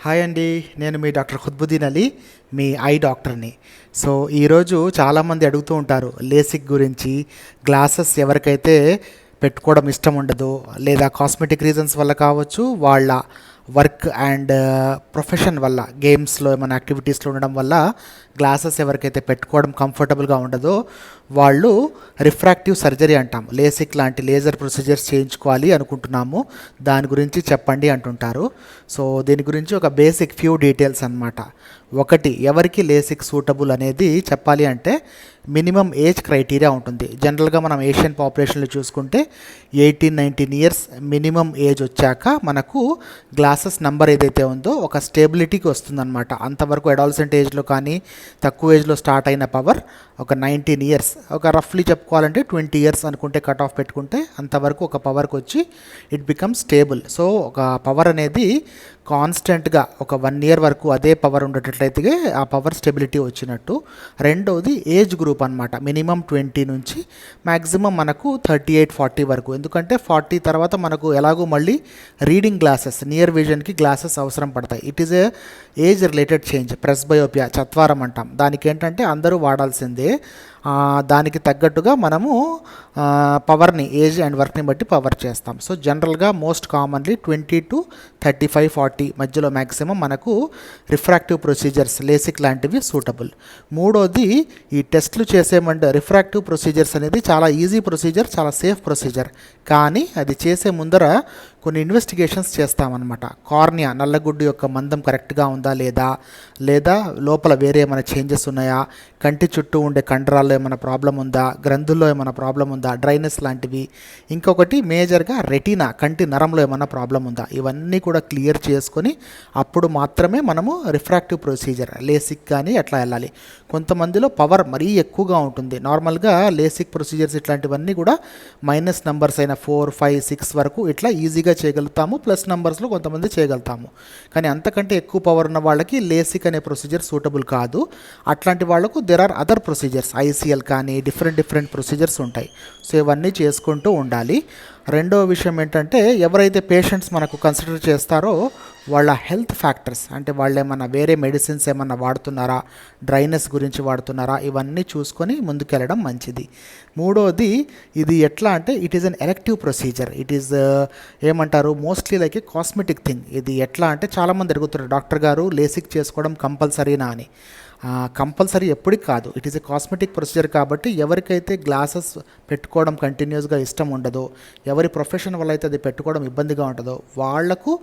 Hi అండి. నేను మీ doctor ఖుద్బుద్దీన్ Ali, me I డాక్టర్ని. సో ఈరోజు చాలామంది అడుగుతూ ఉంటారు లేసిక్ గురించి. గ్లాసెస్ ఎవరికైతే పెట్టుకోవడం ఇష్టం ఉండదో, లేదా కాస్మెటిక్ రీజన్స్ వల్ల కావచ్చు, వాళ్ళ వర్క్ అండ్ ప్రొఫెషన్ వల్ల, గేమ్స్లో ఏమైనా యాక్టివిటీస్లో ఉండడం వల్ల గ్లాసెస్ ఎవరికైతే పెట్టుకోవడం కంఫర్టబుల్గా ఉండదో వాళ్ళు రిఫ్రాక్టివ్ సర్జరీ అంటాం, లేసిక్ లాంటి లేజర్ ప్రొసీజర్స్ చేయించుకోవాలి అనుకుంటున్నాము, దాని గురించి చెప్పండి అంటుంటారు. సో దీని గురించి ఒక బేసిక్ ఫ్యూ డీటెయిల్స్ అన్నమాట. ఒకటి, ఎవరికి లేసిక్ సూటబుల్ అనేది చెప్పాలి అంటే మినిమం ఏజ్ క్రైటీరియా ఉంటుంది. జనరల్గా మనం ఏషియన్ పాపులేషన్లో చూసుకుంటే 18-19 ఇయర్స్ మినిమం ఏజ్ వచ్చాక మనకు గ్లాసెస్ నెంబర్ ఏదైతే ఉందో ఒక స్టేబిలిటీకి వస్తుందన్నమాట. అంతవరకు అడాలసెంట్ ఏజ్లో కానీ తక్కువ ఏజ్లో స్టార్ట్ అయిన పవర్ ఒక 19 ఇయర్స్, ఒక రఫ్లీ చెప్పుకోవాలంటే 20 ఇయర్స్ అనుకుంటే కట్ ఆఫ్ పెట్టుకుంటే అంతవరకు ఒక పవర్కి వచ్చి ఇట్ బికమ్ స్టేబుల్. సో ఒక పవర్ అనేది కాన్స్టెంట్గా ఒక 1 ఇయర్ వరకు అదే పవర్ ఉండేటట్లయితే ఆ పవర్ స్టెబిలిటీ వచ్చినట్టు. రెండవది ఏజ్ గ్రూప్ అనమాట. మినిమం 20 నుంచి మ్యాక్సిమం మనకు 38-40 వరకు. ఎందుకంటే 40 తర్వాత మనకు ఎలాగో మళ్ళీ రీడింగ్ గ్లాసెస్, నియర్ విజన్కి గ్లాసెస్ అవసరం పడతాయి. It is a age related change, presbyopia, చత్వారం అంటాం. దానికి ఏంటంటే అందరూ వాడాల్సిందే. దానికి తగ్గట్టుగా మనము పవర్ని, ఏజ్ అండ్ వర్క్ని బట్టి పవర్ చేస్తాం. సో జనరల్గా మోస్ట్ కామన్లీ 20-35-40 మధ్యలో మ్యాక్సిమం మనకు రిఫ్రాక్టివ్ ప్రొసీజర్స్, లేసిక్ లాంటివి సూటబుల్. మూడోది, ఈ టెస్ట్లు చేసేమంటే రిఫ్రాక్టివ్ ప్రొసీజర్స్ అనేది చాలా ఈజీ ప్రొసీజర్, చాలా సేఫ్ ప్రొసీజర్. కానీ అది చేసే ముందర కొన్ని ఇన్వెస్టిగేషన్స్ చేస్తామన్నమాట. కార్నియా, నల్లగుడ్డు యొక్క మందం కరెక్ట్గా ఉందా లేదా, లేదా లోపల వేరే ఏమైనా చేంజెస్ ఉన్నాయా, కంటి చుట్టూ ఉండే కండరాల్లో ఏమైనా ప్రాబ్లం ఉందా, గ్రంథుల్లో ఏమైనా ప్రాబ్లం ఉందా, డ్రైనెస్ లాంటివి. ఇంకొకటి మేజర్గా రెటీనా, కంటి నరంలో ఏమైనా ప్రాబ్లం ఉందా, ఇవన్నీ కూడా క్లియర్ చేసుకొని అప్పుడు మాత్రమే మనము రిఫ్రాక్టివ్ ప్రొసీజర్, లేసిక్ కానీ అట్లా వెళ్ళాలి. కొంతమందిలో పవర్ మరీ ఎక్కువగా ఉంటుంది. నార్మల్గా లేసిక్ ప్రొసీజర్స్ ఇట్లాంటివన్నీ కూడా మైనస్ నెంబర్స్ అయిన 4, 5, 6 వరకు ఇట్లా ఈజీగా చేయగలుగుతాము. ప్లస్ నెంబర్స్లో కొంతమంది చేయగలుగుతాము. కానీ అంతకంటే ఎక్కువ పవర్ ఉన్న వాళ్ళకి లేసిక్ అనే ప్రొసీజర్ సూటబుల్ కాదు. అట్లాంటి వాళ్ళకు there are other procedures, ICL కానీ డిఫరెంట్ ప్రొసీజర్స్ ఉంటాయి. సో ఇవన్నీ చేసుకుంటూ ఉండాలి. రెండవ విషయం ఏంటంటే, ఎవరైతే పేషెంట్స్ మనకు కన్సిడర్ చేస్తారో వాళ్ళ హెల్త్ ఫ్యాక్టర్స్, అంటే వాళ్ళు ఏమన్నా వేరే మెడిసిన్స్ ఏమన్నా వాడుతున్నారా, డ్రైనెస్ గురించి వాడుతున్నారా, ఇవన్నీ చూసుకొని ముందుకెళ్ళడం మంచిది. మూడోది, ఇది ఎట్లా అంటే it is an elective procedure. It is ఏమంటారు, mostly like a cosmetic thing. ఇది ఎట్లా అంటే చాలామంది అడుగుతారు, డాక్టర్ గారు లేసిక్ చేసుకోవడం కంపల్సరీనా అని. కంపల్సరీ ఎప్పటికి కాదు. It is a cosmetic procedure కాబట్టి ఎవరికైతే గ్లాసెస్ పెట్టుకోవడం కంటిన్యూస్గా ఇష్టం ఉండదో, ఎవరి ప్రొఫెషన్ వల్ల అయితే అది పెట్టుకోవడం ఇబ్బందిగా ఉంటుందో వాళ్లకు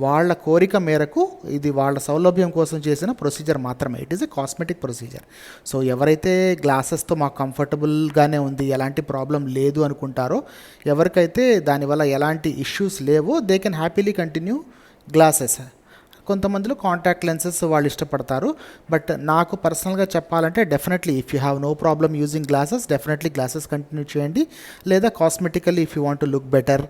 వాళ్ళ కోరిక మేరకు ఇది వాళ్ళ సౌలభ్యం కోసం చేసిన ప్రొసీజర్ మాత్రమే. It is a cosmetic procedure. So ఎవరైతే గ్లాసెస్తో మాకు కంఫర్టబుల్గానే ఉంది, ఎలాంటి ప్రాబ్లం లేదు అనుకుంటారో, ఎవరికైతే దానివల్ల ఎలాంటి ఇష్యూస్ లేవో they can happily continue glasses. కొంతమందిలో కాంటాక్ట్ లెన్సెస్ వాళ్ళు ఇష్టపడతారు. బట్ నాకు పర్సనల్గా చెప్పాలంటే definitely if you have no problem using glasses, definitely glasses continue చేయండి. లేదా cosmetically if you want to look better,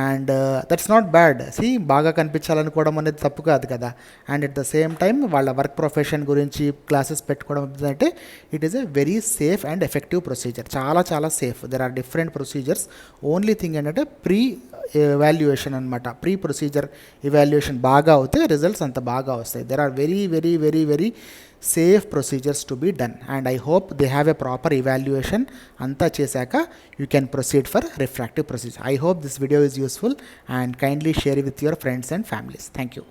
and that's not bad. బాగా కనిపించాలనుకోవడం అనేది తప్పు కాదు కదా. And at the same time వాళ్ళ వర్క్ ప్రొఫెషన్ గురించి గ్లాసెస్ పెట్టుకోవడం అంటే it is a very safe and effective procedure. చాలా safe. There are different procedures. Only thing ఏంటంటే ప్రీ ఎవాల్యుయేషన్ అనమాట. ప్రీ ప్రొసీజర్ ఎవాల్యుయేషన్ బాగా అవుతే రిజల్ట్స్ అంత బాగా వస్తాయి. There are very safe procedures to be done, and I hope they have a proper evaluation. అంతా చేశాక you can proceed for refractive procedure. I hope this video is useful, and kindly share it with your friends and families. Thank you.